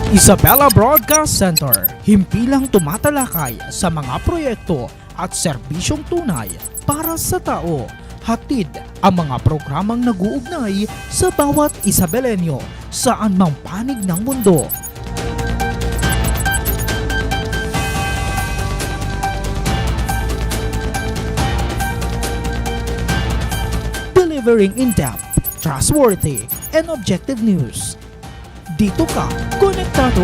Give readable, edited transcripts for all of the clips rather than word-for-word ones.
Isabela Broadcast Center, himpilang tumatalakay sa mga proyekto at serbisyong tunay para sa tao. Hatid ang mga programang nag-uugnay sa bawat Isabelenyo saan mang panig ng mundo. Delivering in-depth, trustworthy, and objective news. Dito ka, konektado.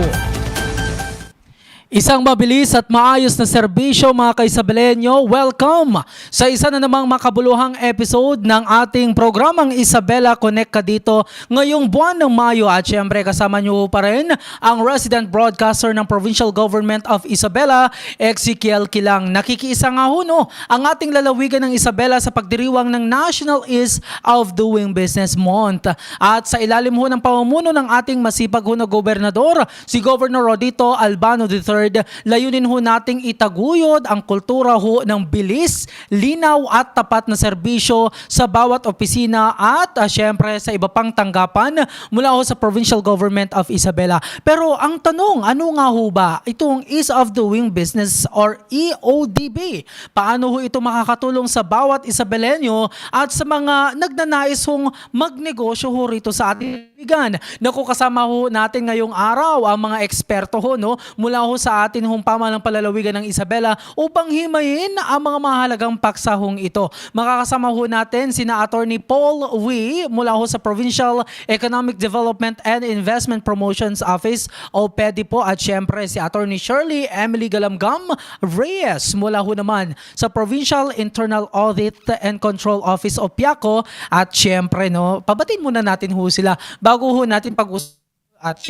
Isang mabilis at maayos na serbisyo mga ka-Isabelenyo. Welcome sa isa na namang makabuluhang episode ng ating programang Isabela Connect ka dito ngayong buwan ng Mayo. At syempre kasama nyo pa rin ang resident broadcaster ng Provincial Government of Isabela, Ezekiel Kilang. Nakikiisa nga ho ang ating lalawigan ng Isabela sa pagdiriwang ng National Ease of Doing Business Month. At sa ilalim ho ng pamumuno ng ating masipag ho na gobernador, si Governor Rodito Albano III, layunin ho nating itaguyod ang kultura ho ng bilis, linaw at tapat na serbisyo sa bawat opisina at syempre sa iba pang tanggapan mula ho sa Provincial Government of Isabela. Pero ang tanong, ano nga ho ba itong Ease of Doing Business or EODB? Paano ho ito makakatulong sa bawat Isabelenyo at sa mga nagnanais hong magnegosyo ho rito sa ating ligan? Naku, kasama ho natin ngayong araw ang mga eksperto ho mula ho sa atin hong pamahalang palalawigan ng Isabela upang himayin ang mga mahalagang paksahong ito. Makakasama ho natin sina Attorney Paul Wee mula ho sa Provincial Economic Development and Investment Promotions Office o PEDI po, at syempre si Attorney Shirley Emily Galamgam Reyes mula ho naman sa Provincial Internal Audit and Control Office o PIACO, at syempre pabatiin muna natin ho sila bago ho natin pag-usapan at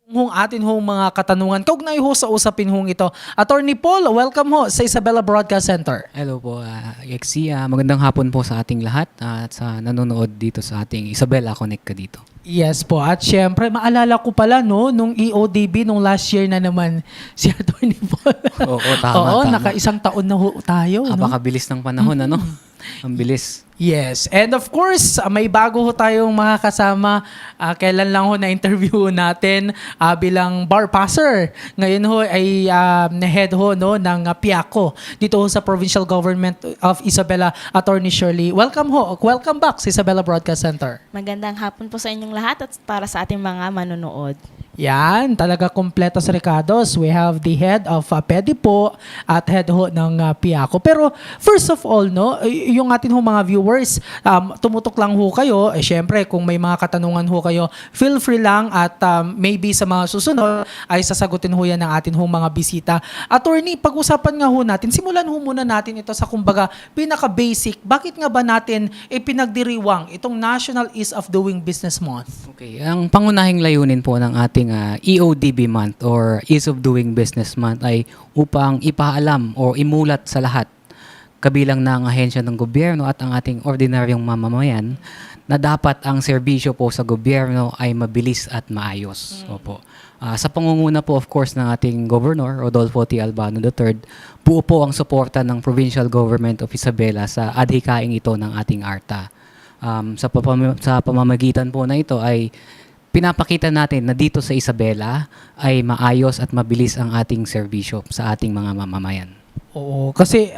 hong atin hong mga katanungan kaugnay ho sa usapin hong ito. Attorney Paul, welcome ho sa Isabela Broadcast Center. Hello po, Yexi. Magandang hapon po sa ating lahat at sa nanonood dito sa ating Isabela Connect ka dito. Yes po. At syempre, maalala ko pala nung EODB nung last year na naman si Attorney Paul. Oo, tama. Naka-isang taon na ho tayo. Napakabilis ng panahon, Ang bilis. Yes. And of course, may bago ho tayong makakasama. Kailan lang ho na-interview natin bilang bar passer. Ngayon ho ay head ho ng PIACO dito ho sa Provincial Government of Isabela, Attorney Shirley. Welcome ho. Welcome back sa Isabela Broadcast Center. Magandang hapon po sa inyong lahat at para sa ating mga manonood. Yan, talaga kompleto sa Ricardos. We have the head of PEDI po at head ho ng PIACO. Pero first of all, yung atin ho mga viewers, tumutok lang ho kayo. Syempre, kung may mga katanungan ho kayo, feel free lang at maybe sa mga susunod ay sasagutin ho yan ng atin ho mga bisita. Attorney, pag-usapan nga ho natin, simulan ho muna natin ito sa kumbaga pinaka-basic. Bakit nga ba natin pinagdiriwang itong National Ease of Doing Business Month? Okay, ang pangunahing layunin po ng ating EODB month or Ease of Doing Business month ay upang ipaalam o imulat sa lahat kabilang ng ahensya ng gobyerno at ang ating ordinaryong mamamayan na dapat ang serbisyo po sa gobyerno ay mabilis at maayos. Opo. Sa pangunguna po of course ng ating Governor Rodolfo T. Albano III, buo po ang suporta ng Provincial Government of Isabela sa adhikaing ito ng ating ARTA. Sa pamamagitan po na ito ay pinapakita natin na dito sa Isabela ay maayos at mabilis ang ating serbisyo sa ating mga mamamayan. Oo, kasi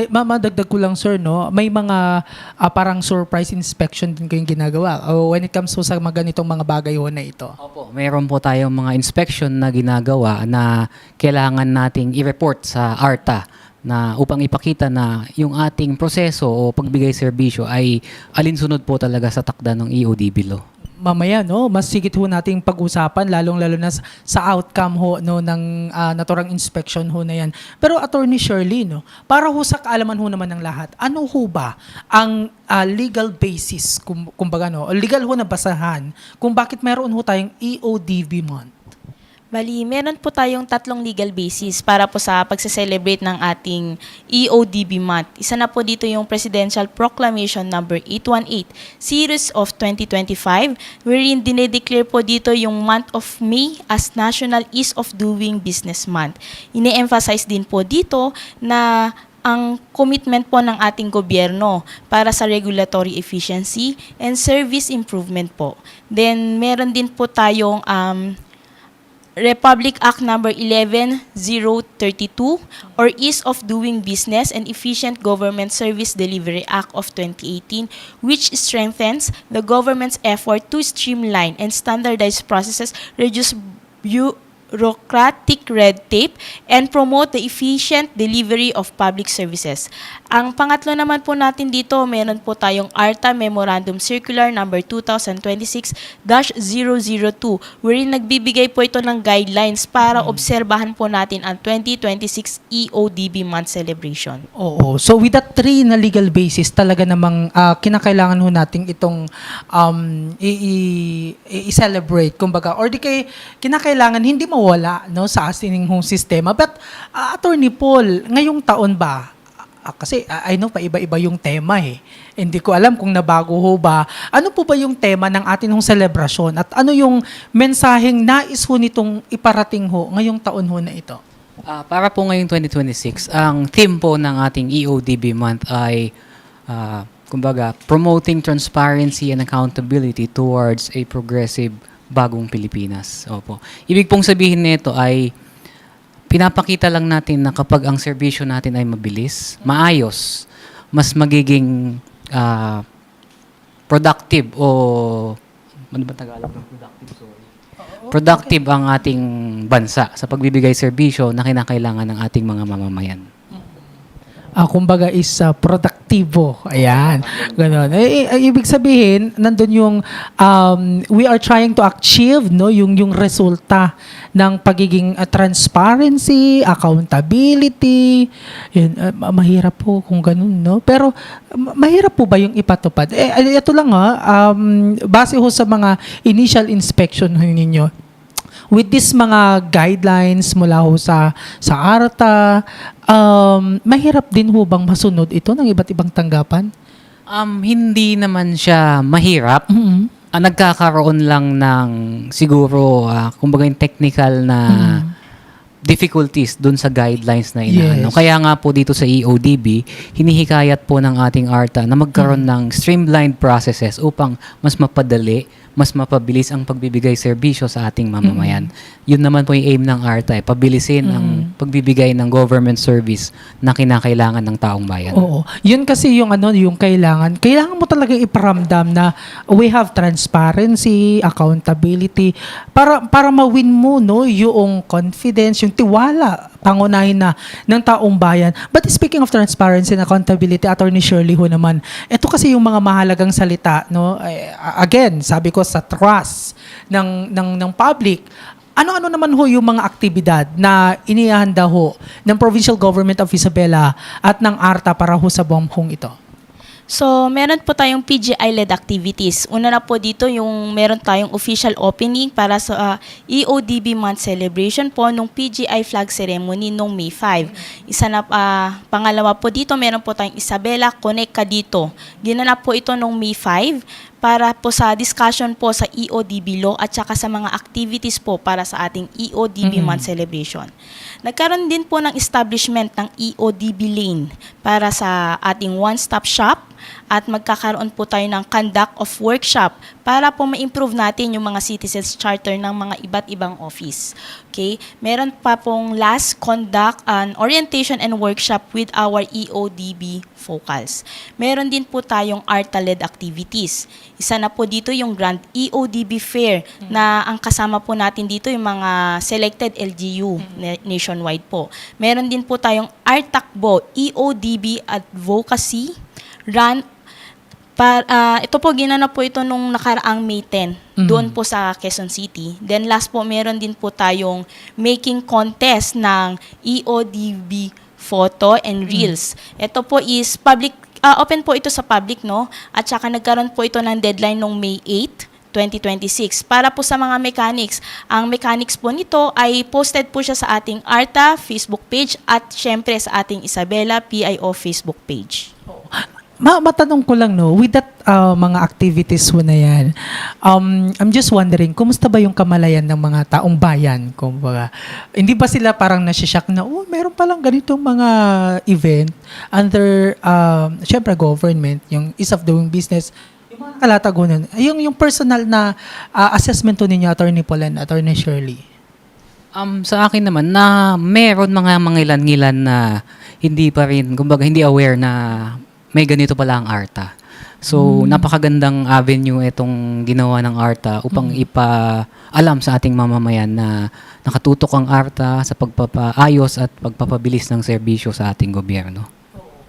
madagdag ko lang sir, may mga parang surprise inspection din kayong ginagawa when it comes to sa mga ganitong mga bagay ho na ito. Opo, mayroon po tayong mga inspection na ginagawa na kailangan nating i-report sa ARTA na upang ipakita na yung ating proseso o pagbigay serbisyo ay alinsunod po talaga sa takda ng EODB law. Mamaya mas sigit ho nating pag-usapan lalong-lalo na sa outcome ho ng naturang inspection ho na yan. Pero Attorney Shirley, para ho sa kaalaman ho naman ng lahat, ano ho ba ang legal basis kumbaga legal ho na basahan kung bakit mayroon ho tayong EODB month? Bali, meron po tayong 3 legal basis para po sa pagse-celebrate ng ating EODB month. Isa na po dito yung Presidential Proclamation number 818 Series of 2025 wherein dinedeclare po dito yung month of May as National Ease of Doing Business Month. Ine-emphasize din po dito na ang commitment po ng ating gobyerno para sa regulatory efficiency and service improvement po. Then, meron din po tayong Republic Act Number 11032 or Ease of Doing Business and Efficient Government Service Delivery Act of 2018, which strengthens the government's effort to streamline and standardize processes, reduce bureaucratic red tape, and promote the efficient delivery of public services. Ang pangatlo naman po natin dito, meron po tayong ARTA Memorandum Circular number 2026-002 wherein nagbibigay po ito ng guidelines para obserbahan po natin ang 2026 EODB month celebration. Oo. So with that three na legal basis, talaga namang kinakailangan ho nating itong i-celebrate, kumbaga. Or di kay kinakailangan hindi mawala no sa ating hong sistema. But Attorney Paul, ngayong taon ba, kasi I know pa iba-iba yung tema eh. Hindi ko alam kung nabago ho ba. Ano po ba yung tema ng ating hong selebrasyon at ano yung mensaheng nais ho nitong iparating ho ngayong taon ho na ito? Para po ngayong 2026, ang theme po ng ating EODB month ay kumbaga, promoting transparency and accountability towards a progressive bagong Pilipinas. Opo. Ibig pong sabihin nito ay pinapakita lang natin na kapag ang serbisyo natin ay mabilis, maayos, mas magiging productive o ano ba Tagalog ng productive? Sorry. Productive ang ating bansa sa pagbibigay serbisyo na kinakailangan ng ating mga mamamayan. Kumbaga is produktibo. Ayan. Ganon. Ibig sabihin, nandun yung we are trying to achieve no yung resulta ng pagiging transparency, accountability. Yun, mahirap po kung ganun, no? Pero mahirap po ba yung ipatupad? Ito lang base ho sa mga initial inspection ninyo. With this mga guidelines mula ho sa ARTA, mahirap din ho bang masunod ito ng iba't ibang tanggapan? Hindi naman siya mahirap. Mm-hmm. Nagkakaroon lang ng siguro, kumbaga yung technical na difficulties dun sa guidelines na inaano. Yes. Kaya nga po dito sa EODB, hinihikayat po ng ating ARTA na magkaroon ng streamlined processes upang mas mapadali, mas mapabilis ang pagbibigay serbisyo sa ating mamamayan. Yun naman po yung aim ng ARTA, pabilisin ang pagbibigay ng government service na kinakailangan ng taong bayan. Oo. Yun kasi yung yung kailangan. Kailangan mo talaga iparamdam na we have transparency, accountability para ma-win mo no yung confidence, yung tiwala, pangunahin na ng taong bayan. But speaking of transparency and accountability, Attorney Shirley ho naman, ito kasi yung mga mahalagang salita, no? Again, sabi ko sa trust ng public. Ano-ano naman ho yung mga aktibidad na inihanda ho ng Provincial Government of Isabela at ng ARTA para ho sa buwang ito? So, meron po tayong PGI-led activities. Una na po dito yung meron tayong official opening para sa EODB month celebration po nung PGI flag ceremony nung May 5. Isa na, pangalawa po dito, meron po tayong Isabela Connect Ka Dito. Ginanap po ito nung May 5 para po sa discussion po sa EODB law at saka sa mga activities po para sa ating EODB month celebration. Nagkaroon din po ng establishment ng EODB lane para sa ating one-stop shop at magkakaroon po tayo ng conduct of workshop para po ma-improve natin yung mga citizens charter ng mga iba't ibang office. Okay? Meron pa pong last conduct an orientation and workshop with our EODB focals. Meron din po tayong ARTA-led activities. Isa na po dito yung Grand EODB Fair na ang kasama po natin dito yung mga selected LGU nationwide po. Meron din po tayong ARTACBO, EODB Advocacy Run. Ito po, ginanap po ito nung nakaraang May 10, doon po sa Quezon City. Then last po, meron din po tayong making contest ng EODB photo and reels. Ito po is public, open po ito sa public, no? At saka nagkaroon po ito ng deadline nung May 8, 2026. Para po sa mga mechanics, ang mechanics po nito ay posted po siya sa ating ARTA Facebook page at syempre sa ating Isabela PIO Facebook page. Matanong ko lang, no, with that mga activities ho na yan, I'm just wondering, kumusta ba yung kamalayan ng mga taong bayan? Kumbaga, hindi ba sila parang nasishock na, meron palang ganitong mga event under, syempre government, yung ease of doing business, yung mga kalatagunan, yung personal na assessment to ninyo, Attorney Paul and Attorney Shirley? Sa akin naman na meron mga mangilan-ngilan na hindi pa rin, kumbaga hindi aware na may ganito pala ang ARTA. So, napakagandang avenue itong ginawa ng ARTA upang ipaalam sa ating mamamayan na nakatutok ang ARTA sa pagpapaayos at pagpapabilis ng serbisyo sa ating gobyerno.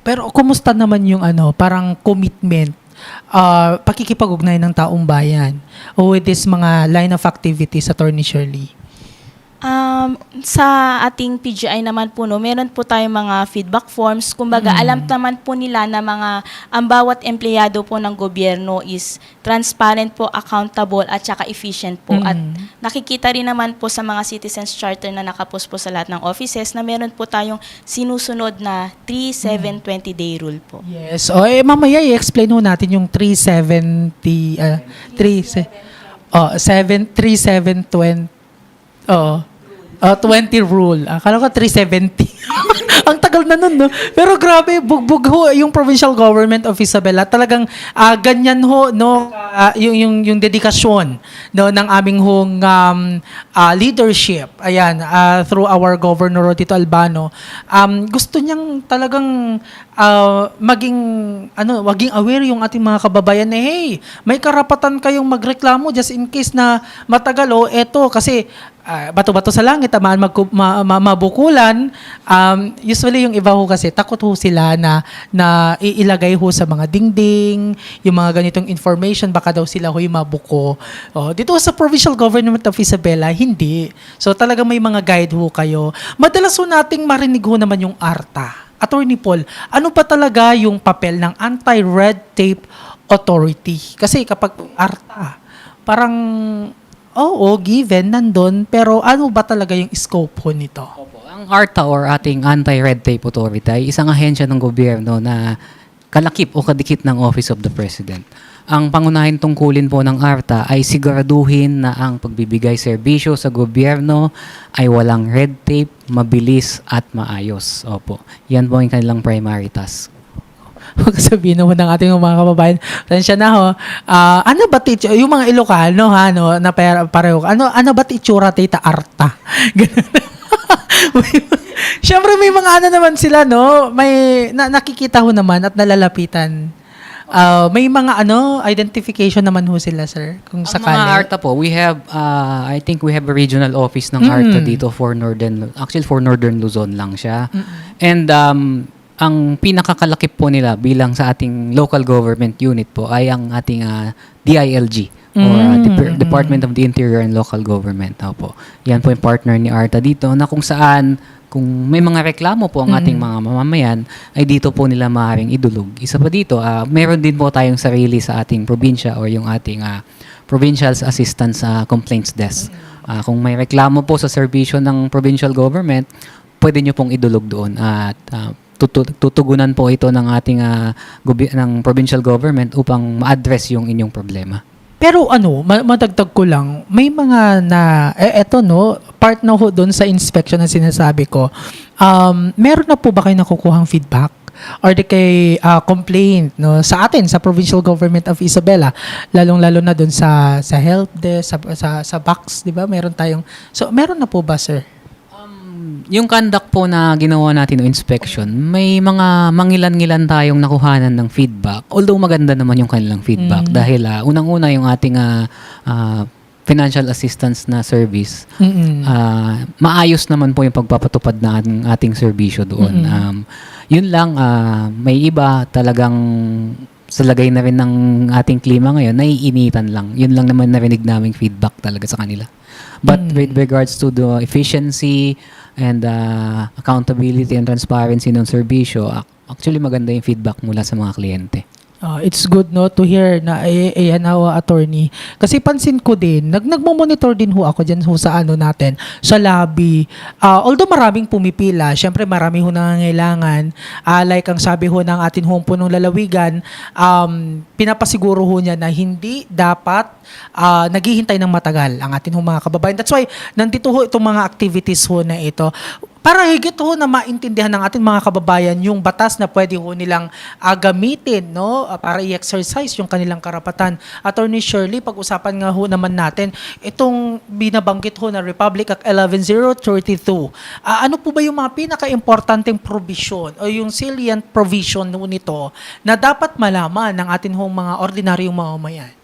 Pero kumusta naman yung parang commitment, pakikipag-ugnay ng taong bayan with this mga line of activities, Attorney Shirley? Sa ating PGI naman po, no, meron po tayong mga feedback forms. Kumbaga, alam naman po nila na ang bawat empleyado po ng gobyerno is transparent po, accountable, at saka efficient po. At nakikita rin naman po sa mga citizens charter na nakapost po sa lahat ng offices na meron po tayong sinusunod na 3-7-20-day rule po. Yes. Mamaya i-explain ho natin yung 3-7-20. Oo. 20 rule. Akala ko 370. Ang tagal na nun, no? Pero grabe, bugbog ho yung provincial government of Isabela. Talagang ganyan ho, no? Yung dedikasyon, no, ng aming hong leadership. Ayan, through our Governor Tito Albano. Gusto niyang talagang maging aware yung ating mga kababayan na, hey, may karapatan kayong magreklamo just in case na matagal, eto, kasi bato-bato sa langit, mabukulan. Usually yung iba ho kasi, takot ho sila na iilagay ho sa mga dingding, yung mga ganitong information, baka daw sila ho yung mabuko. Dito sa Provincial Government of Isabela, hindi. So talagang may mga guide ho kayo. Madalas ho nating marinig ho naman yung ARTA. Attorney Paul, ano pa talaga yung papel ng Anti-Red Tape Authority? Kasi kapag ARTA, parang given, nandun, pero ano ba talaga yung scope ho nito? Opo. Ang ARTA or ating Anti-Red Tape Authority ay isang ahensya ng gobyerno na kalakip o kadikit ng Office of the President. Ang pangunahing tungkulin po ng ARTA ay siguraduhin na ang pagbibigay serbisyo sa gobyerno ay walang red tape, mabilis at maayos. Opo. Yan po ang kanilang primary task. Huwag sabihin naman ng ating mga kababayan, tansya na ho, ano ba yung mga Ilocano, na pareho, ano ba itsura tita ARTA? Ganun. Siyempre may mga naman sila, no? May nakikita ho naman at nalalapitan. May mga identification naman ho sila, sir, kung Ang sakali. mga ARTA po, we have, I think we have a regional office ng ARTA dito for Northern Luzon lang siya. And ang pinakakalakip po nila bilang sa ating local government unit po ay ang ating DILG or Department of the Interior and Local Government. Opo. Yan po yung partner ni ARTA dito na kung saan kung may mga reklamo po ang ating mga mamamayan ay dito po nila maaaring idulog. Isa pa dito, meron din po tayong sarili sa ating probinsya or yung ating Provincial Assistance Complaints Desk. Kung may reklamo po sa serbisyo ng provincial government, pwede nyo pong idulog doon at tutugunan po ito ng ating ng provincial government upang ma-address yung inyong problema. Pero madagdag ko lang, may mga eto part na ho doon sa inspection na sinasabi ko, meron na po ba kayo nakukuhang feedback? Or di kay complaint sa atin, sa Provincial Government of Isabela, lalong-lalo na doon sa health desk, sa box, di ba? Meron na po ba, sir? Yung conduct po na ginawa natin ng inspection, may mga mangilan-ngilan tayong nakuhanan ng feedback. Although maganda naman yung kanilang feedback dahil unang-una yung ating financial assistance na service, maayos naman po yung pagpapatupad ng ating serbisyo doon. Yun lang, may iba talagang sa lagay na rin ng ating klima ngayon, naiinitan lang. Yun lang naman narinig naming feedback talaga sa kanila. But with regards to the efficiency and accountability and transparency ng serbisyo, actually maganda yung feedback mula sa mga kliyente. It's good to hear na attorney. Kasi pansin ko din, nagmo-monitor din ho ako diyan sa natin, sa lobby. Although maraming pumipila, syempre marami ho nangangailangan. Like ang sabi ho ng ating hong punong lalawigan, pinapasiguro ho niya na hindi dapat naghihintay ng matagal ang ating hong mga kababayan. That's why nandito ho itong mga activities ho na ito. para higit ho na maintindihan ng ating mga kababayan yung batas na pwede ho nilang gamitin, no, para i-exercise yung kanilang karapatan. Attorney Shirley, pag-usapan nga ho naman natin itong binabanggit ho na Republic Act 11032. Ano po ba yung mga pinaka-importanteng provision o yung salient provision ho nito na dapat malaman ng ating hong mga ordinaryong mamamayan?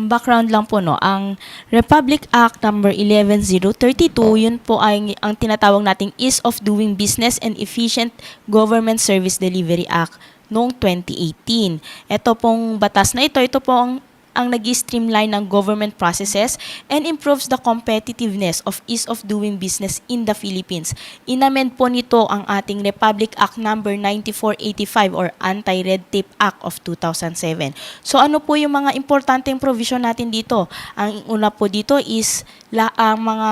Background lang po, no, ang Republic Act number 11032, yun po ay ang tinatawag nating Ease of Doing Business and Efficient Government Service Delivery Act noong 2018. Ito pong batas na ito po ang nag-streamline ng government processes and improves the competitiveness of ease of doing business in the Philippines. Inamend po nito ang ating Republic Act number 9485 or Anti-Red Tape Act of 2007. So ano po yung mga importanteng provision natin dito? Ang una po dito is ang mga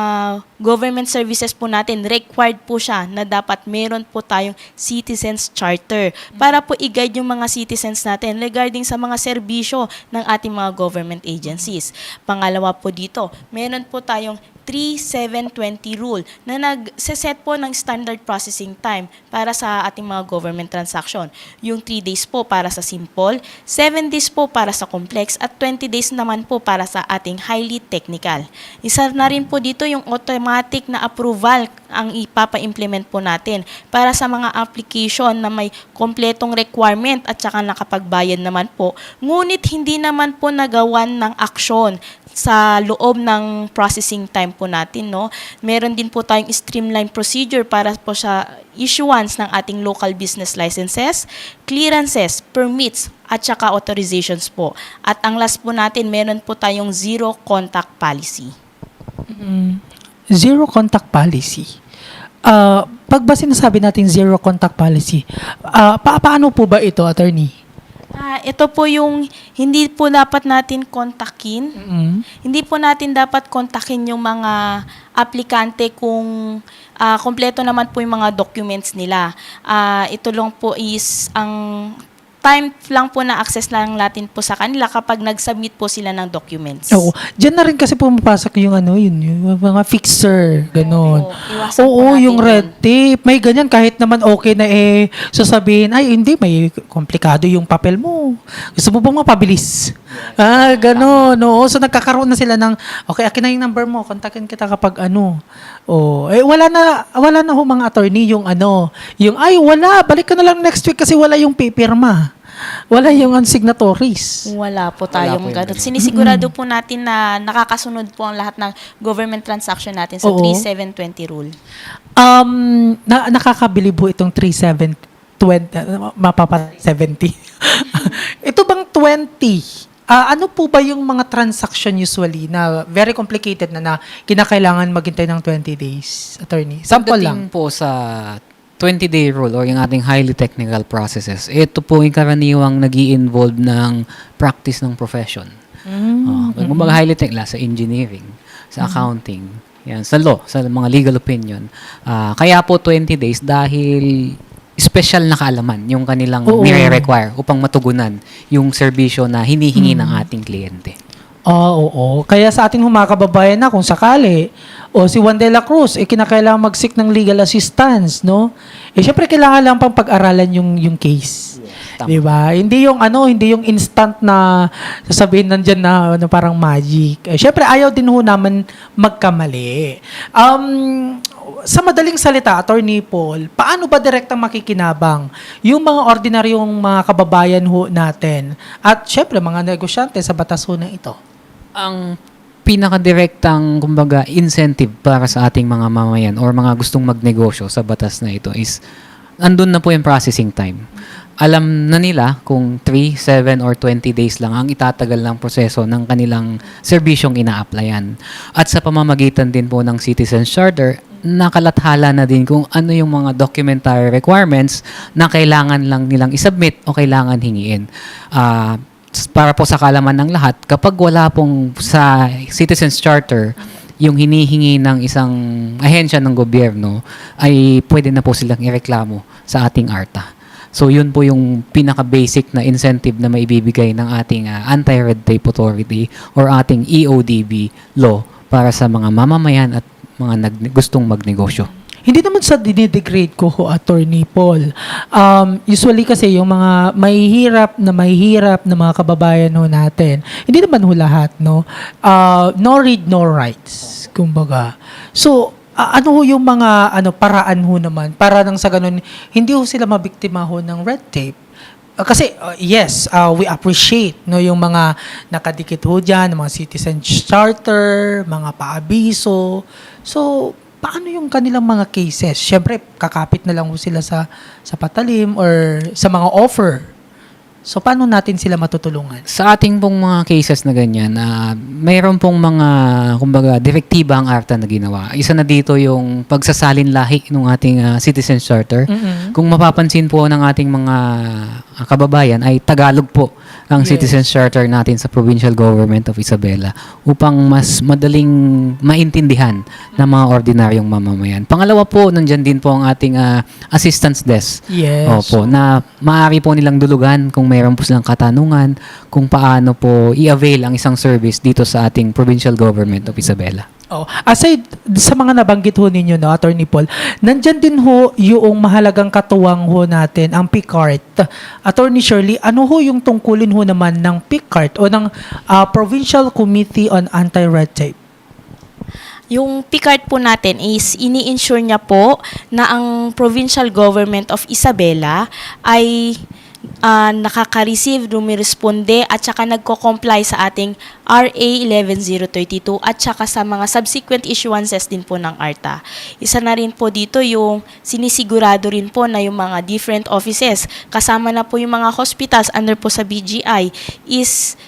government services po natin, required po siya na dapat meron po tayong citizens charter para po i-guide yung mga citizens natin regarding sa mga serbisyo ng ating mga government agencies. Pangalawa po dito, meron po tayong 3720 rule na nagse-set po ng standard processing time para sa ating mga government transaction. Yung 3 days po para sa simple, 7 days po para sa complex, at 20 days naman po para sa ating highly technical. Isa na rin po dito yung automatic na approval ang ipapa-implement po natin para sa mga application na may kompletong requirement at saka nakapagbayad naman po. Ngunit hindi naman po nagawan ng aksyon sa loob ng processing time po natin, no. Meron din po tayong streamline procedure para po sa issuance ng ating local business licenses, clearances, permits, at saka authorizations po. At ang last po natin, meron po tayong zero contact policy. Zero contact policy. Pag ba sinasabi natin zero contact policy, paano po ba ito, attorney? Ito po yung hindi po dapat natin kontakin. Hindi po natin dapat kontakin yung mga aplikante kung kompleto naman po yung mga documents nila. Ito lang po is ang time lang po na access lang natin po sa kanila kapag nag-submit po sila ng documents. Oo. Diyan na rin kasi pumapasok yung yung mga fixer, ganon. Iwasan po Oo, natin yung red tape. May ganyan kahit naman okay na sasabihin, ay hindi, may komplikado yung papel mo. Gusto mo bang mapabilis? Ganon. Oo. So nagkakaroon na sila ng, okay, akin na yung number mo, kontakin kita kapag wala na ho mga attorney yung wala, balik ka na lang next week kasi wala yung pipirma. Wala yung signatories. Wala po Wala tayong po yung ganun. ganun. Sinisigurado po natin na nakakasunod po ang lahat ng government transaction natin sa Oo. 3720 rule. Nakakabilib po itong 3720, mapapa 70. Ito bang 20? Ano po ba yung mga transaction usually na very complicated na kinakailangan maghintay ng 20 days, attorney? Sample lang. Pagdating po sa 20-day rule or yung ating highly technical processes, ito po yung karaniwang nag-i-involve ng practice ng profession. Kumbaga highly technical sa engineering, sa accounting, yan, sa law, sa mga legal opinion. Kaya po 20 days dahil special na kaalaman yung kanilang nire-require upang matugunan yung serbisyo na hinihingi ng ating kliyente. Oo. Kaya sa ating mga kababayan na kung sakali, si Juan de la Cruz, kinakailangan mag-seek ng legal assistance, no? Syempre kailangan lang pang pag-aralan yung case. Tama. 'Di ba? Hindi yung instant na sasabihin nandiyan na parang magic. Syempre ayaw din ho naman magkamali. Sa madaling salita, Attorney Paul, paano ba direktang makikinabang yung mga ordinaryong mga kababayan ho natin at syempre mga negosyante sa batas ho na ito? Ang pinakadirektang, kumbaga, incentive para sa ating mga mamayan or mga gustong magnegosyo sa batas na ito is andun na po yung processing time. Alam na nila kung 3, 7, or 20 days lang ang itatagal ng proseso ng kanilang serbisyong ina-applyan. At sa pamamagitan din po ng Citizens Charter, nakalathala na din kung ano yung mga documentary requirements na kailangan lang nilang isubmit o kailangan hingiin. Para po sa kalaman ng lahat, kapag wala pong sa Citizens Charter yung hinihingi ng isang ahensya ng gobyerno, ay pwede na po silang ireklamo sa ating ARTA. So yun po yung pinaka-basic na incentive na maibibigay ng ating Anti-Red Tape Authority or ating EODB law para sa mga mamamayan at mga gustong magnegosyo. Hindi naman sa dinidegrade ko ho, Attorney Paul. Usually kasi yung mga mahihirap na mga kababayan ho natin, hindi naman ho lahat, no? No read, no rights, kumbaga. So, ano ho yung mga paraan ho naman para nang sa ganun, hindi ho sila mabiktima ho ng red tape? Kasi yes, we appreciate no yung mga nakadikit ho diyan, mga citizen charter, mga paabiso. So, paano yung kanilang mga cases? Siyempre, kakapit na lang ho sila sa patalim or sa mga offer. So, paano natin sila matutulungan? Sa ating pong mga cases na ganyan, mayroon pong mga, kumbaga, direktiba ang ARTA na ginawa. Isa na dito yung pagsasalin lahi ng ating citizen charter. Mm-mm. Kung mapapansin po ng ating mga kababayan, ay Tagalog po ang Yes. citizen charter natin sa Provincial Government of Isabela upang mas madaling maintindihan ng mga ordinaryong mamamayan. Pangalawa po, nandyan din po ang ating assistance desk. Yes. Opo, na maaari po nilang dulugan kung mayroon po silang katanungan kung paano po i-avail ang isang service dito sa ating Provincial Government of Isabela. Oh, aside sa mga nabanggit ho ninyo, no, Attorney Paul, nandyan din ho yung mahalagang katuwang ho natin, ang PICART. Attorney Shirley, ano ho yung tungkulin ho naman ng PICART o ng Provincial Committee on Anti-Red Tape? Yung PICART po natin is ini-ensure niya po na ang Provincial Government of Isabela ay nakaka-receive, rumiresponde at saka nagko-comply sa ating RA 11032 at saka sa mga subsequent issuances din po ng ARTA. Isa na rin po dito yung sinisigurado rin po na yung mga different offices, kasama na po yung mga hospitals under po sa BGI, is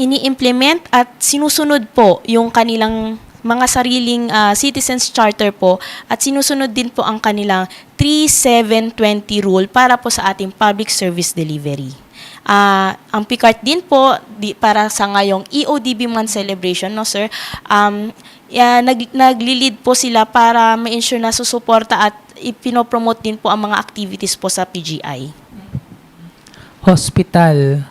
ini-implement at sinusunod po yung kanilang mga sariling citizens charter po at sinusunod din po ang kanilang 3720 rule para po sa ating public service delivery. Ang PICART din po para sa ngayong EODB month celebration, no sir, nagli-lead po sila para ma-ensure na susuporta at ipinopromote din po ang mga activities po sa PGI. Hospital.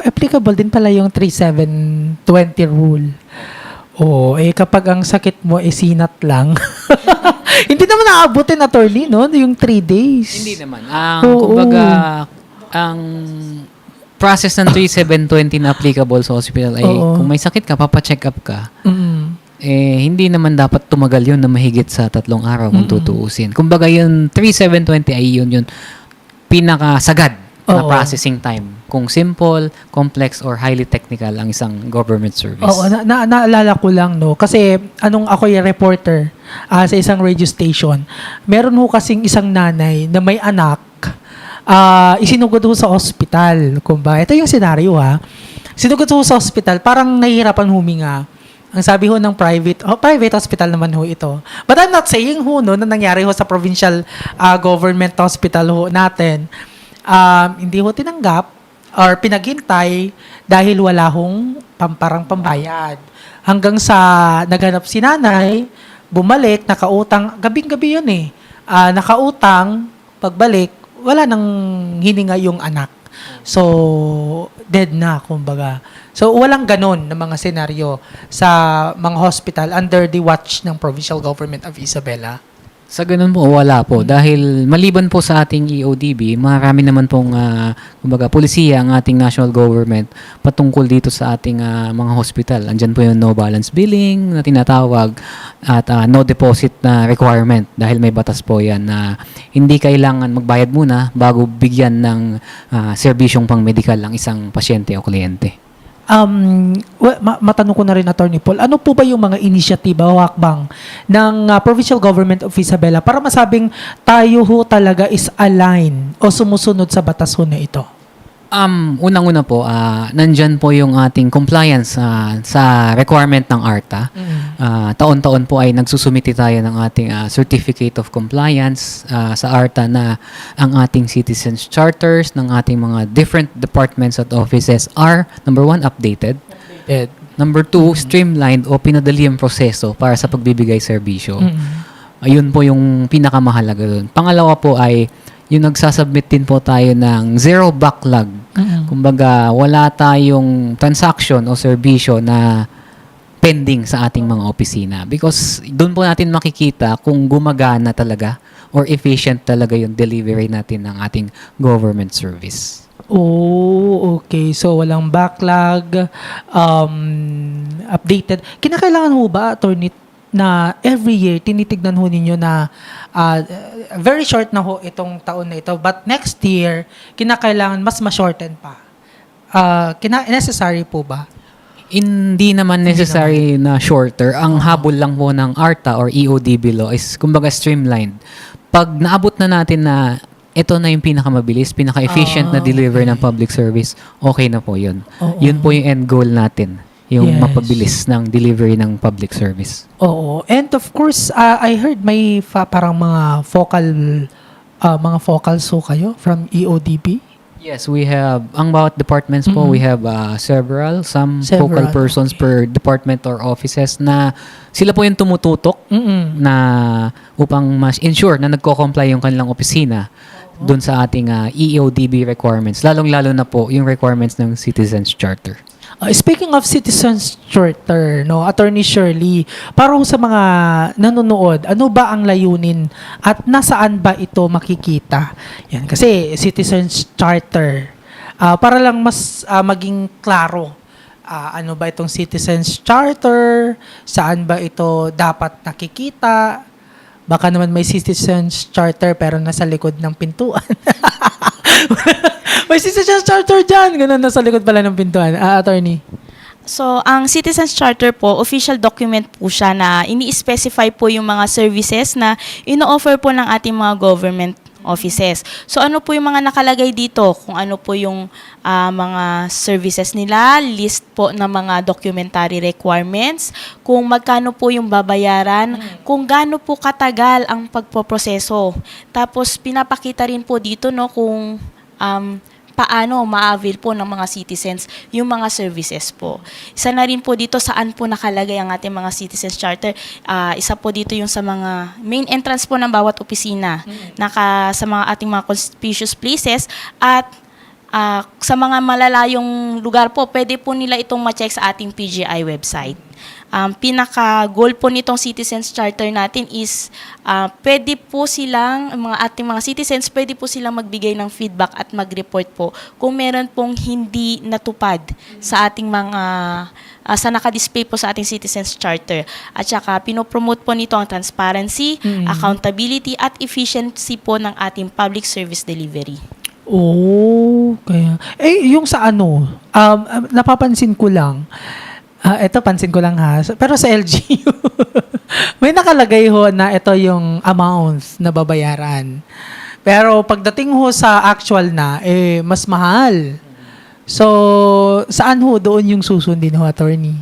Applicable din pala yung 3720 rule. Oo, kapag ang sakit mo sinat lang. Hindi naman naabutin, attorney, no? Yung 3 days. Hindi naman. Kumbaga, ang process ng 3720 na applicable sa hospital ay Oo. kung may sakit ka, papacheck up ka. Mm. Hindi naman dapat tumagal yun na mahigit sa 3 araw kung tutuusin. Kumbaga, yung 3720 ay yun pinakasagad na Oo. processing time. Kung simple, complex, or highly technical ang isang government service. Oo, naalala ko lang, no? Kasi anong ako yung reporter sa isang radio station, meron ho kasing isang nanay na may anak, isinugod ho sa ospital. Kumba, ito yung senaryo ha. Sinugod ho sa ospital, parang nahihirapan huminga. Ang sabi ho ng private hospital naman ho ito. But I'm not saying ho, no, na nangyari ho sa provincial government hospital ho natin. Hindi ho tinanggap or pinaghintay dahil wala hong parang pambayad. Hanggang sa naghanap si nanay, bumalik, nakautang, gabing-gabi yun eh. Nakautang, pagbalik, wala nang hininga yung anak. So, dead na, kumbaga. So, walang ganon na mga senaryo sa mga hospital under the watch ng Provincial Government of Isabela. Sa ganun po, wala po. Dahil maliban po sa ating EODB, marami naman pong kumbaga, pulisiya ang ating national government patungkol dito sa ating mga hospital. Andyan po yung no balance billing na tinatawag at no deposit na requirement dahil may batas po yan na hindi kailangan magbayad muna bago bigyan ng serbisyong pang-medical ang isang pasyente o kliyente. Matanong ko na rin, Attorney Paul, ano po ba yung mga inisyatiba o hakbang ng Provincial Government of Isabela para masabing tayo ho talaga is align o sumusunod sa batas ho na ito? Unang-una po, nandyan po yung ating compliance sa requirement ng ARTA. Taon-taon po ay nagsusumiti tayo ng ating certificate of compliance sa ARTA na ang ating citizens charters ng ating mga different departments at offices are, number 1, updated. Number 2, streamlined o pinadali ang proseso para sa pagbibigay serbisyo. Ayun po yung pinakamahalaga doon. Pangalawa po ay yung nagsasubmit din po tayo ng zero backlog. Kumbaga, wala tayong transaction o serbisyo na pending sa ating mga opisina. Because doon po natin makikita kung gumagana talaga or efficient talaga yung delivery natin ng ating government service. Oh, okay. So, walang backlog, updated. Kinakailangan ho ba, attorney, na every year, tinitignan ho ninyo na very short na ho itong taon na ito, but next year, kinakailangan mas ma-shorten pa. Necessary po ba? Hindi naman necessary na shorter. Ang habol lang po ng ARTA or EODB law is kumbaga streamlined. Pag naabot na natin na ito na yung pinakamabilis, pinaka-efficient na deliver ng public service, okay na po yun. Oo. Yun po yung end goal natin, yung Yes. mapabilis ng delivery ng public service. Oo. And of course, I heard may parang mga focal so kayo from EODB. Yes, we have, ang bawat departments po, we have some Several, focal persons per department or offices na sila po yung tumututok na upang mas ensure na nagko-comply yung kanilang opisina dun sa ating EODB requirements, lalong-lalo na po yung requirements ng Citizens Charter. Speaking of Citizens Charter, no, Attorney Shirley, para sa mga nanonood, ano ba ang layunin at nasaan ba ito makikita? Yan, kasi Citizens Charter, para lang mas maging klaro, ano ba itong Citizens Charter, saan ba ito dapat nakikita? Baka naman may Citizens Charter pero nasa likod ng pintuan. May Citizens Charter dyan. Ganun, nasa likod pala ng pintuan. Attorney. So, ang Citizens Charter po, official document po siya na ini-specify po yung mga services na ino-offer po ng ating mga government offices. So, ano po yung mga nakalagay dito? Kung ano po yung mga services nila, list po ng mga documentary requirements, kung magkano po yung babayaran, kung gaano po katagal ang pagpoproseso. Tapos, pinapakita rin po dito no, kung paano ma-avail po ng mga citizens yung mga services po. Isa na rin po dito saan po nakalagay ang ating mga Citizens Charter. Isa po dito yung sa mga main entrance po ng bawat opisina, sa mga ating mga conspicuous places at sa mga malalayong lugar po, pwede po nila itong ma-check sa ating PGI website. Pinaka-goal po nitong Citizens Charter natin is pwede po silang, ating mga citizens, pwede po silang magbigay ng feedback at mag-report po kung meron pong hindi natupad sa ating mga sa naka-display po sa ating Citizens Charter. At saka pinopromote po nito ang transparency, accountability at efficiency po ng ating public service delivery. Oh, kaya. Yung sa ano, napapansin ko lang, ito pansin ko lang ha, pero sa LGU, may nakalagay ho na ito yung amounts na babayaran. Pero pagdating ho sa actual na, mas mahal. So, saan ho doon yung susundin ho, attorney?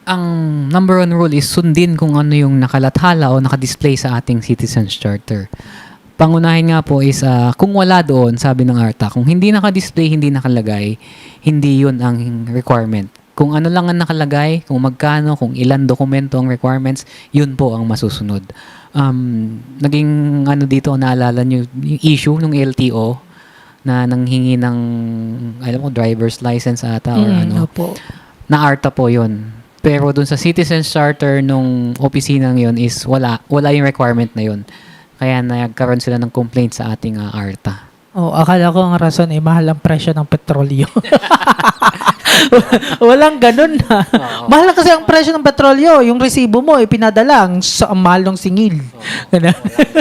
Ang number one rule is sundin kung ano yung nakalathala o nakadisplay sa ating Citizens Charter. Pangunahin nga po is kung wala doon, sabi ng ARTA, kung hindi nakadisplay, hindi nakalagay, hindi yun ang requirement. Kung ano lang ang nakalagay, kung magkano, kung ilan dokumento ang requirements, yun po ang masusunod. Naging ano dito, naalala nyo, yung issue ng LTO na nanghingi ng, alam mo, driver's license ata or ano. Opo. Na ARTA po yun. Pero dun sa Citizens Charter nung opisinang yun is wala yung requirement na yun. Kaya nagkaroon sila ng complaint sa ating ARTA. Oh, akala ko ang rason ay mahal ang presyo ng petrolyo. Walang ganun na. Mahal kasi ang presyo ng petrolyo. Yung resibo mo, pinadala sa mahal ng singil.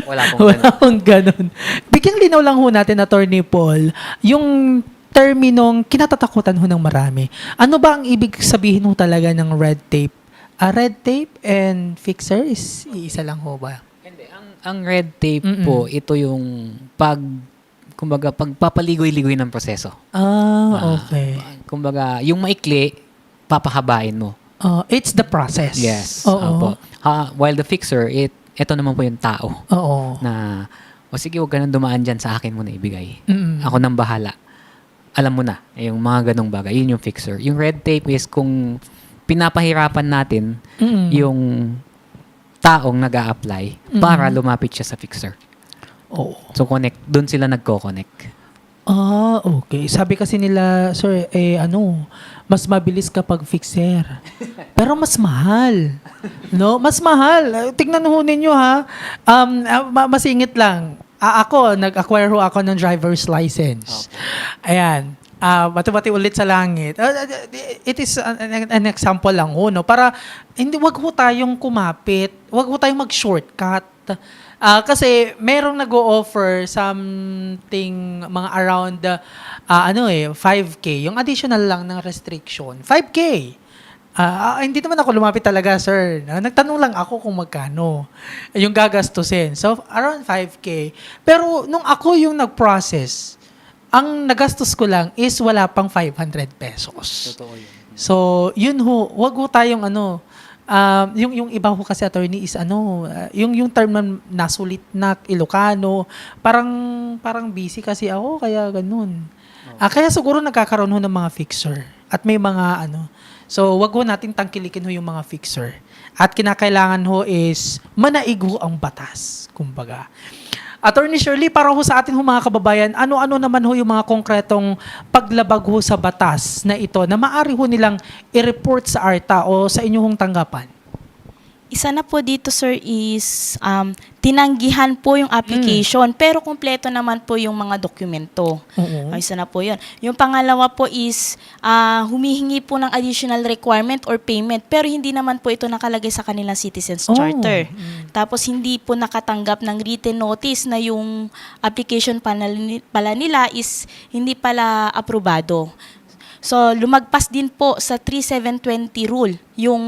Wala pong ganun. Bigyang linaw lang ho natin, Attorney Paul, yung terminong kinatatakutan ho ng marami. Ano ba ang ibig sabihin ho talaga ng red tape? Red tape and fixer is isa lang ho ba? Hindi. Ang red tape po, ito yung kumbaga, pagpapaligoy-ligoy ng proseso. Okay. Kumbaga, yung maikli, papahabain mo. It's the process. Yes. Oo. Opo. While the fixer, ito naman po yung tao. Oo. Na, sige, huwag ka nang dumaan dyan, sa akin mo na ibigay. Mm-mm. Ako nang bahala. Alam mo na, yung mga ganong bagay. Yun yung fixer. Yung red tape is kung pinapahirapan natin yung taong nag-a-apply para lumapit siya sa fixer. Oo. So, doon sila nagko-connect. Okay. Sabi kasi nila, sir, mas mabilis kapag fixer. Pero mas mahal. No? Mas mahal. Tignan ho ninyo ha. Masingit lang. Nag-acquire ho ako ng driver's license. Ayan. Bati-bati ulit sa langit. It is an example lang ho, no? Para wag ho tayong kumapit. Wag ho tayong mag-shortcut. Kasi merong nag-o-offer something mga around 5K. Yung additional lang ng restriction. 5K. Hindi naman ako lumapit talaga, sir. Nagtanong lang ako kung magkano yung gagastusin. So, around 5K. Pero nung ako yung nag-process, ang nagastos ko lang is wala pang 500 pesos. Totoo yun. So, yun ho. Wag ho tayong yung iba ho kasi attorney is yung term na nasulit na Ilocano, parang busy kasi ako kaya ganun. Kaya siguro nagkakaroon ho ng mga fixer at may mga so wag ho natin tangkilikin ho yung mga fixer. At kinakailangan ho is manaig ho ang batas, kumbaga. Attorney Shirley, para ho sa atin ho mga kababayan, ano-ano naman ho yung mga konkretong paglabag ho sa batas na ito na maaari ho nilang i-report sa ARTA o sa inyong tanggapan? Isa na po dito, sir, is tinanggihan po yung application, pero kumpleto naman po yung mga dokumento. Oo. Isa na po yun. Yung pangalawa po is humihingi po ng additional requirement or payment, pero hindi naman po ito nakalagay sa kanilang Citizens Charter. Tapos hindi po nakatanggap ng written notice na yung application pala nila is hindi pala aprobado. So, lumagpas din po sa 3720 rule yung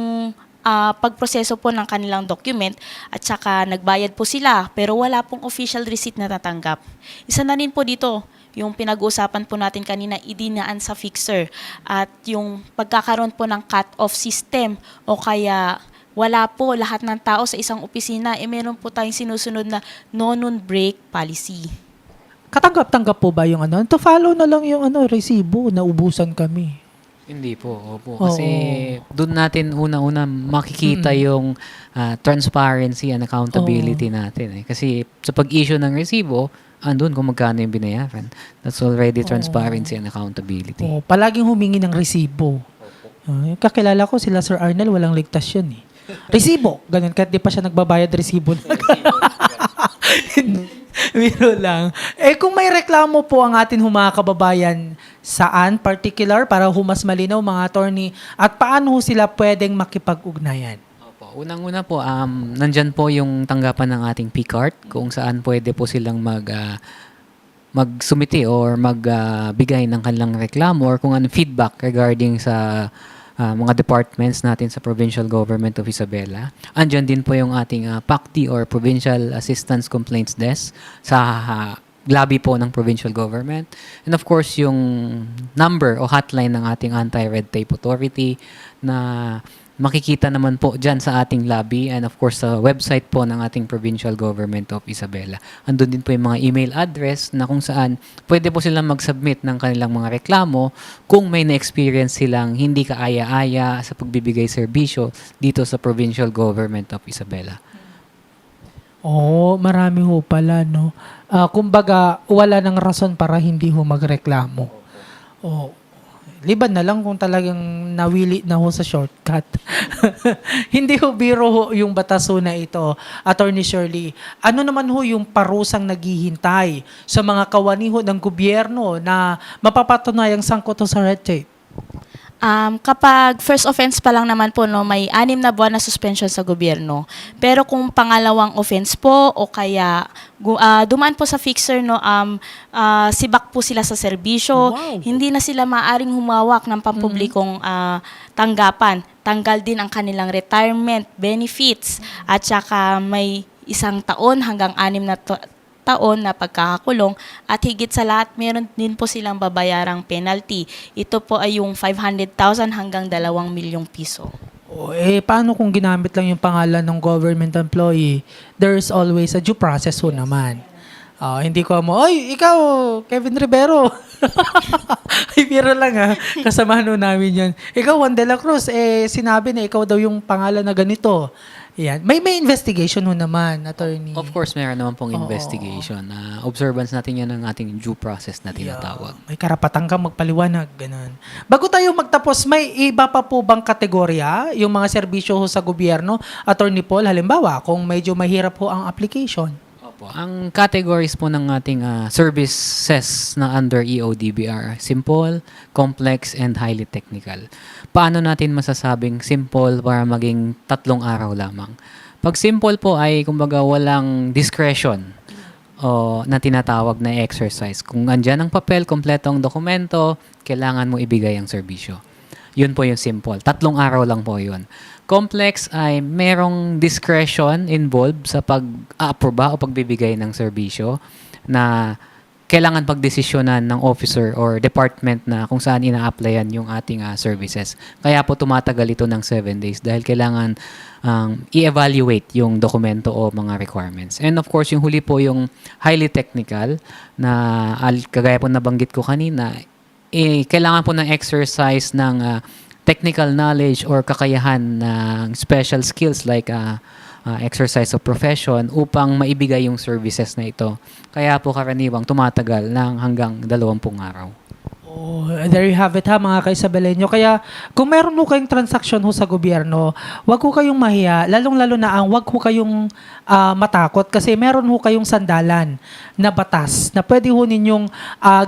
pagproseso po ng kanilang document at saka nagbayad po sila pero wala pong official receipt na natanggap. Isa na rin po dito yung pinag-uusapan po natin kanina, idinaan sa fixer at yung pagkakaroon po ng cut-off system o kaya wala po lahat ng tao sa isang opisina, meron po tayong sinusunod na no-break policy. Katanggap-tanggap po ba yung To follow na lang yung resibo na ubusan kami. Hindi po, opo. Kasi doon natin una-una makikita yung transparency and accountability natin. Kasi sa pag-issue ng resibo, andun kung magkano yung binayaran. That's already transparency and accountability. Palaging humingi ng resibo. Yung kakilala ko, sila Sir Arnel, walang ligtas yun eh. Resibo! Ganun, kahit di pa siya nagbabayad resibo. Biro lang. Kung may reklamo po ang atin mga kababayan, saan particular para humas malinaw mga attorney at paano sila pwedeng makipag-ugnayan? Opo. Unang-una po, nandyan po yung tanggapan ng ating PCART kung saan pwede po silang magsumiti or magbigay ng kanilang reklamo or kung ano feedback regarding sa mga departments natin sa Provincial Government of Isabela. Andyan din po yung ating PACT or Provincial Assistance Complaints Desk sa lobby po ng Provincial Government. And of course, yung number o hotline ng ating Anti-Red Tape Authority na makikita naman po dyan sa ating lobby and of course sa website po ng ating Provincial Government of Isabela. Andun din po yung mga email address na kung saan pwede po silang mag-submit ng kanilang mga reklamo kung may na-experience silang hindi kaaya-aya sa pagbibigay serbisyo dito sa Provincial Government of Isabela. Marami ho pala, no? Kumbaga, wala nang rason para hindi ho magreklamo. Liban na lang kung talagang nawili na ho sa shortcut. Hindi ho biro ho yung batas ho na ito, Attorney Shirley. Ano naman ho yung parusang naghihintay sa mga kawani ho ng gobyerno na mapapatunayang sangkot ho sa red tape? Kapag first offense pa lang naman po, may 6 na buwan na suspension sa gobyerno. Pero kung pangalawang offense po o kaya dumaan po sa fixer, sibak po sila sa serbisyo, Wow. hindi na sila maaring humawak ng pampublikong tanggapan. Tanggal din ang kanilang retirement benefits at saka may 1 taon hanggang 6 na taon na pagkakakulong at higit sa lahat, meron din po silang babayarang penalty. Ito po ay yung 500,000 hanggang 2 milyong piso. Paano kung ginamit lang yung pangalan ng government employee? There's always a due process ho naman. Hindi ko ikaw, Kevin Rivero. Ay, biro lang kasama namin yan. Ikaw, Juan de la Cruz, sinabi na ikaw daw yung pangalan na ganito. Yan. May investigation ho naman, attorney. Of course, meron naman pong Oo. investigation. Observance natin yan ng ating due process na tinatawag. May karapatan kang magpaliwanag, ganun. Bago tayo magtapos, may iba pa po bang kategorya yung mga serbisyo ho sa gobyerno? Attorney Paul, halimbawa, kung medyo mahirap ho ang application. Opo. Ang categories po ng ating services na under EODB are simple, complex, and highly technical. Paano natin masasabing simple para maging 3 araw lamang? Pag simple po ay kumbaga walang discretion o na tinatawag na exercise. Kung andyan ang papel, kompleto ang dokumento, kailangan mo ibigay ang serbisyo. Yun po yung simple. 3 araw lang po yun. Complex ay merong discretion involved sa pag-aproba o pagbibigay ng serbisyo na kailangan pagdesisyonan ng officer or department na kung saan ina-applyan yung ating services. Kaya po tumatagal ito ng 7 days dahil kailangan i-evaluate yung dokumento o mga requirements. And of course, yung huli po yung highly technical na kagaya po nabanggit ko kanina, kailangan po ng exercise ng technical knowledge or kakayahan ng special skills like exercise of profession upang maibigay yung services na ito. Kaya po karaniwang tumatagal ng hanggang 20 araw. Oh, there you have it ha mga ka-Isabelenyo. Kaya kung meron ho kayong transaksyon ho sa gobyerno, wag ho kayong mahiya, lalong-lalo na wag ho kayong matakot kasi meron ho kayong sandalan na batas na pwede ho ninyong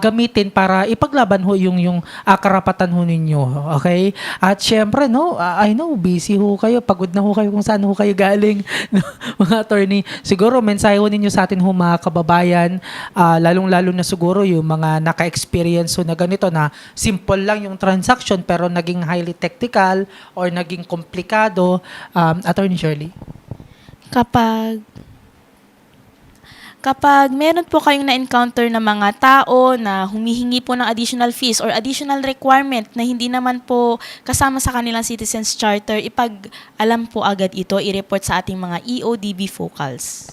gamitin para ipaglaban ho yung karapatan ho ninyo. Okay? At syempre, no, I know, busy ho kayo, pagod na ho kayo kung saan ho kayo galing, no, mga attorney. Siguro, mensahe ho ninyo sa atin ho mga kababayan, lalong-lalo na siguro yung mga naka-experience ho na ganito na simple lang yung transaction pero naging highly technical or naging komplikado. Attorney Shirley? Kapag meron po kayong na-encounter na mga tao na humihingi po ng additional fees or additional requirement na hindi naman po kasama sa kanilang Citizens Charter, ipag-alam po agad ito, i-report sa ating mga EODB focals.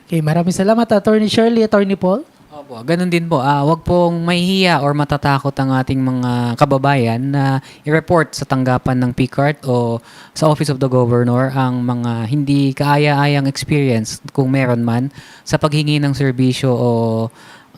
Okay, maraming salamat, Attorney Shirley. Attorney Paul? Opo, ganun din po. Wag pong mahihiya or matatakot ang ating mga kababayan na i-report sa tanggapan ng PCART o sa Office of the Governor ang mga hindi kaaya-ayang experience kung meron man sa paghingi ng serbisyo o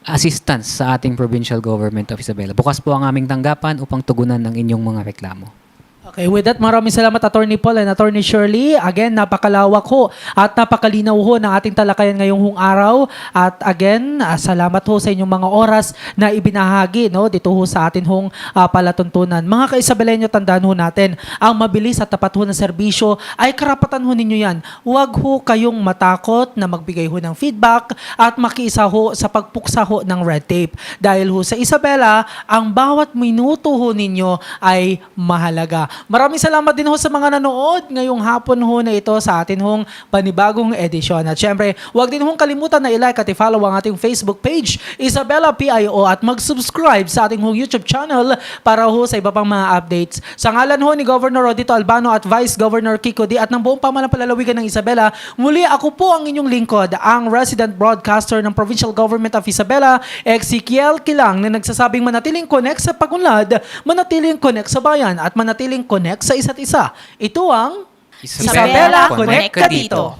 assistance sa ating Provincial Government of Isabela. Bukas po ang aming tanggapan upang tugunan ng inyong mga reklamo. Okay, with that, maraming salamat Attorney Paul and Attorney Shirley. Again, napakalawak ho at napakalinaw ho ng ating talakayan ngayong hong araw. At again, salamat ho sa inyong mga oras na ibinahagi no, dito ho sa atin hong palatuntunan. Mga ka-Isabelenyo, tandaan ho natin, ang mabilis at tapat ho na serbisyo ay karapatan ho ninyo yan. Huwag ho kayong matakot na magbigay ho ng feedback at makiisa ho sa pagpuksa ho ng red tape. Dahil ho sa Isabela, ang bawat minuto ho ninyo ay mahalaga. Maraming salamat din ho sa mga nanood ngayong hapon ho na ito sa atin hong panibagong edisyon. At syempre, huwag din hong kalimutan na i-like at i-follow ang ating Facebook page, Isabela PIO, at mag-subscribe sa ating hong YouTube channel para ho sa iba pang mga updates. Sa ngalan ho ni Governor Rodito Albano at Vice Governor Kiko D at ng buong pamanampalalawigan ng Isabela, muli ako po ang inyong lingkod, ang resident broadcaster ng Provincial Government of Isabela, Ezekiel Kilang, na nagsasabing manatiling connect sa pagunlad, manatiling connect sa bayan, at manatiling connect sa isa't isa. Ito ang Isabela Connect ka dito.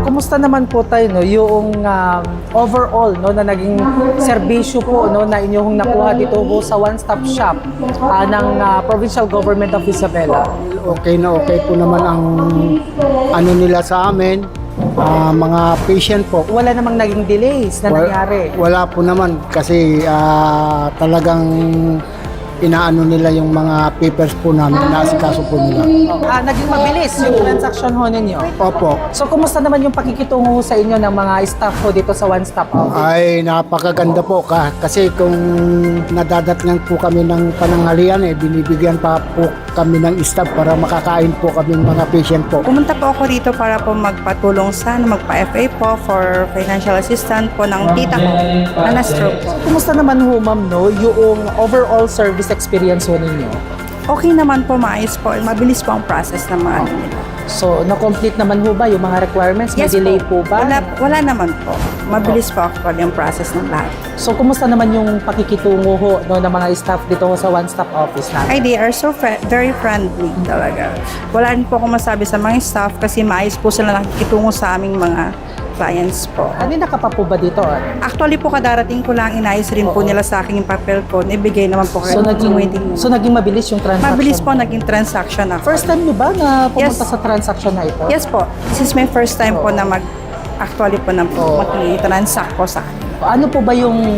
Kumusta naman po tayo no yung overall no na naging serbisyo po no na inyong nakuha dito po sa one-stop shop ng Provincial Government of Isabela? Okay na okay po naman ang ano nila sa amin, mga patient po. Wala namang naging delays na nangyari. Wala po naman kasi talagang inaano nila yung mga papers po namin, naasikaso po nila. Naging mabilis yung transaction ho ninyo. Opo. So, kumusta naman yung pakikitungo sa inyo ng mga staff ho dito sa One Stop Office? Ay, napakaganda po kasi kung nadadatnan po kami ng pananghalian binibigyan pa po kami ng staff para makakain po kami mga patient po. Pumunta po ako dito para po magpatulong magpa-FA po for financial assistance po ng tita ko na na-stroke po. Kumusta naman ho, ma'am, no, yung overall service experience ho ninyo? Okay naman po, maayos po. Mabilis po ang process ng mga ano nila. So, na-complete naman ho ba yung mga requirements? May delay po ba? Wala naman po. Mabilis po actually yung process ng lahat. So, kumusta naman yung pakikitungo ho no, ng mga staff dito ho sa one-stop office natin? Ay, they are so very friendly talaga. Wala rin po akong masabi sa mga staff kasi maayos po sila nakikitungo sa aming mga clients po. Kanina ka pa po ba dito? Actually po, kadarating ko lang, inayos rin po nila sa akin yung papel ko. Ibigay naman po kayo. So, naging mabilis yung transaction? Mabilis po naging transaction ako. First time niyo ba na pumunta Yes. sa transaction na ito? Yes po. This is my first time po na actually po na mag-transact po sa akin. Ano po ba yung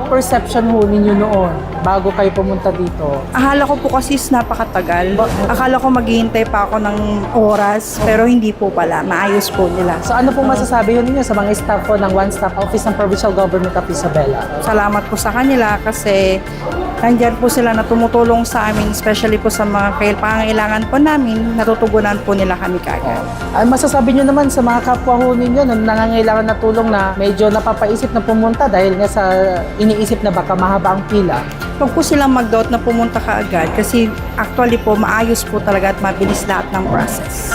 perception ho ninyo noon bago kayo pumunta dito? Akala ko po kasi napakatagal. Akala ko maghihintay pa ako ng oras, pero hindi po pala. Maayos po nila. So ano pong masasabi ho ninyo sa mga staff po ng one-stop office ng Provincial Government of Isabela? Salamat po sa kanila kasi nandyan po sila na tumutulong sa amin, especially po sa mga pangangailangan po namin, natutugunan po nila kami kagad. Ay masasabi nyo naman sa mga kapwa ho ninyo na nangangailangan na tulong na medyo napapaisip na pumunta dahil nga sa iniisip na baka mahaba ang pila. Huwag po silang mag-doubt na pumunta ka agad kasi actually po maayos po talaga at mabilis lahat ng process.